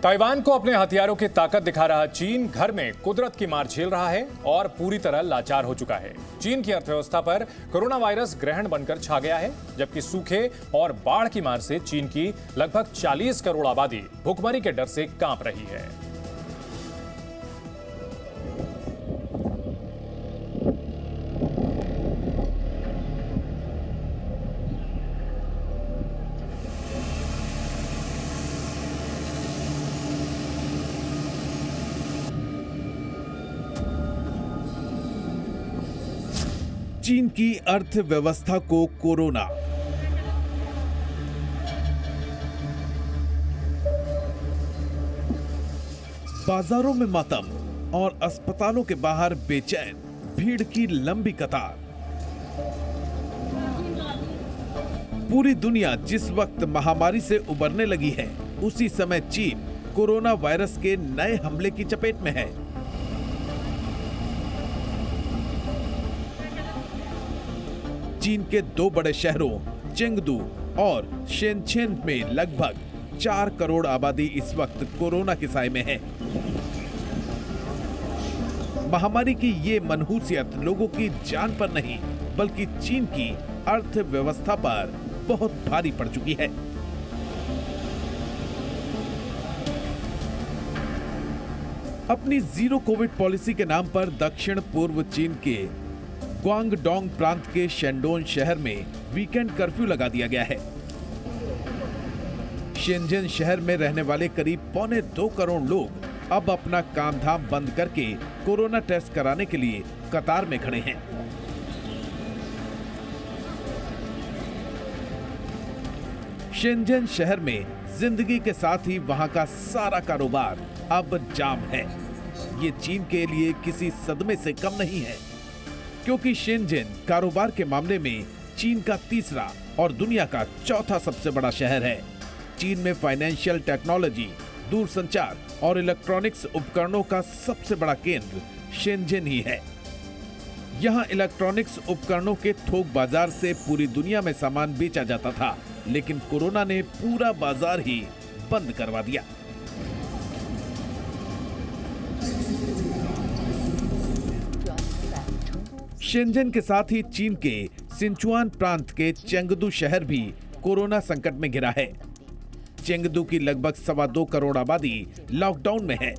Taiwan को अपने हथियारों की ताकत दिखा रहा चीन घर में कुदरत की मार झेल रहा है और पूरी तरह लाचार हो चुका है। चीन की अर्थव्यवस्था पर कोरोना वायरस ग्रहण बनकर छा गया है, जबकि सूखे और बाढ़ की मार से चीन की लगभग 40 करोड़ आबादी भुखमरी के डर से कांप रही है। चीन की अर्थव्यवस्था को कोरोना। बाजारों में मातम और अस्पतालों के बाहर बेचैन भीड़ की लंबी कतार। पूरी दुनिया जिस वक्त महामारी से उबरने लगी है, उसी समय चीन कोरोना वायरस के नए हमले की चपेट में है। चीन के दो बड़े शहरों चेंगदू और शेनचेन में लगभग 4 करोड़ आबादी इस वक्त कोरोना के साए में है। महामारी की ये मनहूसियत लोगों की जान पर नहीं, बल्कि चीन की अर्थव्यवस्था पर बहुत भारी पड़ चुकी है। अपनी जीरो कोविड पॉलिसी के नाम पर दक्षिण पूर्व चीन के ग्वांगडोंग प्रांत के शेंडोन शहर में वीकेंड कर्फ्यू लगा दिया गया है। शेंजन शहर में रहने वाले करीब 1.25 करोड़ लोग अब अपना काम धाम बंद करके कोरोना टेस्ट कराने के लिए कतार में खड़े हैं। शेंजन शहर में जिंदगी के साथ ही वहां का सारा कारोबार अब जाम है। ये चीन के लिए किसी सदमे से कम नहीं है, क्योंकि शेंजन कारोबार के मामले में चीन का तीसरा और दुनिया का चौथा सबसे बड़ा शहर है। चीन में फाइनेंशियल टेक्नोलॉजी, दूरसंचार और इलेक्ट्रॉनिक्स उपकरणों का सबसे बड़ा केंद्र शेंजन ही है। यहाँ इलेक्ट्रॉनिक्स उपकरणों के थोक बाजार से पूरी दुनिया में सामान बेचा जाता था, लेकिन कोरोना ने पूरा बाजार ही बंद करवा दिया। शेंजन के साथ ही चीन के सिंचुआन प्रांत के चेंगदू शहर भी कोरोना संकट में घिरा है। चेंगदू की लगभग 2.25 करोड़ आबादी लॉकडाउन में है।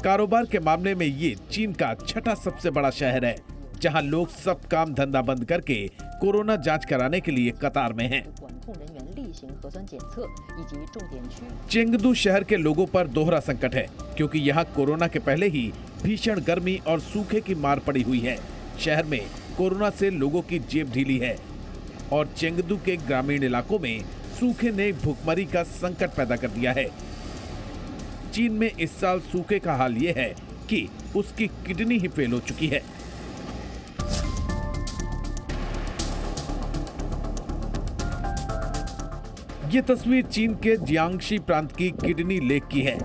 कारोबार के मामले में ये चीन का छठा सबसे बड़ा शहर है, जहां लोग सब काम धंधा बंद करके कोरोना जांच कराने के लिए कतार में हैं। चेंगदू शहर के लोगों पर दोहरा संकट है, क्योंकि यहाँ कोरोना के पहले ही भीषण गर्मी और सूखे की मार पड़ी हुई है। शहर में कोरोना से लोगों की जेब ढीली है और चेंगदू के ग्रामीण इलाकों में सूखे ने भुखमरी का संकट पैदा कर दिया है। चीन में इस साल सूखे का हाल ये है कि उसकी किडनी ही फेल हो चुकी है। ये तस्वीर चीन के जियांगशी प्रांत की किडनी लेक की है।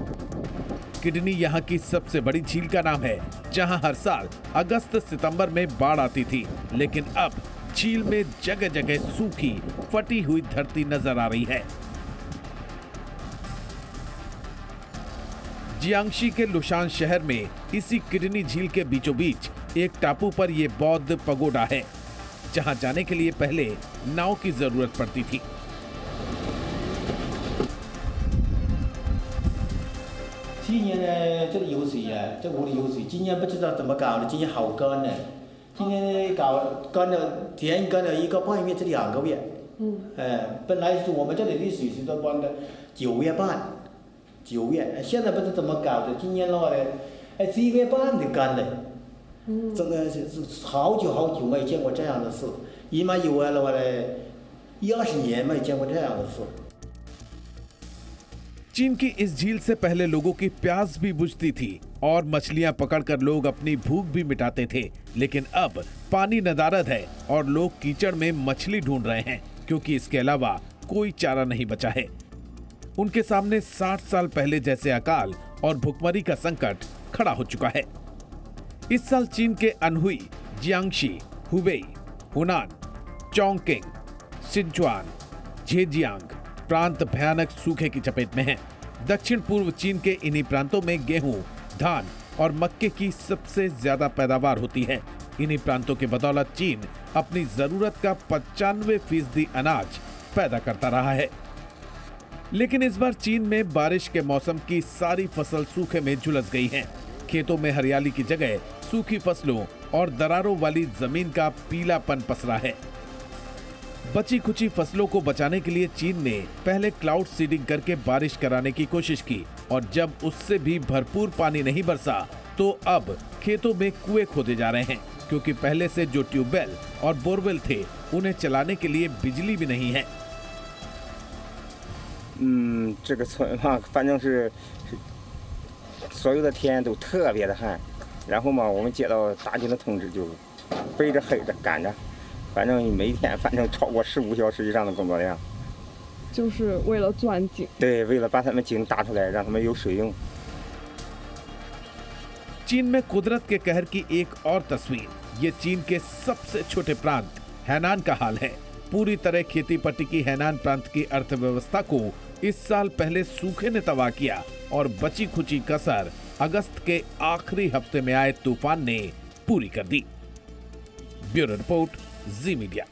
किडनी यहाँ की सबसे बड़ी झील का नाम है, जहाँ हर साल अगस्त सितंबर में बाढ़ आती थी, लेकिन अब झील में जगह जगह सूखी फटी हुई धरती नजर आ रही है। जियांगशी के लुशान शहर में इसी किडनी झील के बीचों बीच एक टापू पर यह बौद्ध पगोडा है, जहां जाने के लिए पहले नाव की जरूरत पड़ती थी। चीन की इस झील से पहले लोगों की प्यास भी बुझती थी और मछलियां पकड़कर लोग अपनी भूख भी मिटाते थे, लेकिन अब पानी नदारद है और लोग कीचड़ में मछली ढूंढ रहे हैं, क्योंकि इसके अलावा कोई चारा नहीं बचा है। उनके सामने 60 साल पहले जैसे अकाल और भुखमरी का संकट खड़ा हो चुका है। इस साल चीन के अनहुई, जियांगशी, हुबेई, हुनान, चोंगकिंग, सिंचुआन, झेजियांग प्रांत भयानक सूखे की चपेट में हैं। दक्षिण पूर्व चीन के इन्हीं प्रांतों में गेहूं, धान और मक्के की सबसे ज्यादा पैदावार होती है। इन्हीं प्रांतों के बदौलत चीन अपनी जरूरत का 95% अनाज पैदा करता रहा है। लेकिन इस बार चीन में बारिश के मौसम की सारी फसल सूखे में झुलस गई है। खेतों में हरियाली की जगह सूखी फसलों और दरारों वाली जमीन का पीलापन पसरा है। बची खुची फसलों को बचाने के लिए चीन ने पहले क्लाउड सीडिंग करके बारिश कराने की कोशिश की और जब उससे भी भरपूर पानी नहीं बरसा तो अब खेतों में कुएं खोदे जा रहे हैं, क्योंकि पहले से जो ट्यूबवेल और बोरवेल थे उन्हें चलाने के लिए बिजली भी नहीं है। 这个村嘛，反正是所有的天都特别的旱，然后嘛，我们接到打井的通知就背着黑着赶着，反正每天超过15小时以上的工作量。就是为了钻井。对，为了把他们井打出来，让他们有水用。 चीन में कुदरत के कहर की एक और तस्वीर, ये चीन के सबसे छोटे प्रांत हैनान का हाल है। पूरी तरह खेती पर टिकी हैनान प्रांत की अर्थव्यवस्था को इस साल पहले सूखे ने तबाह किया और बची खुची कसर अगस्त के आखिरी हफ्ते में आए तूफान ने पूरी कर दी। ब्यूरो रिपोर्ट, जी मीडिया।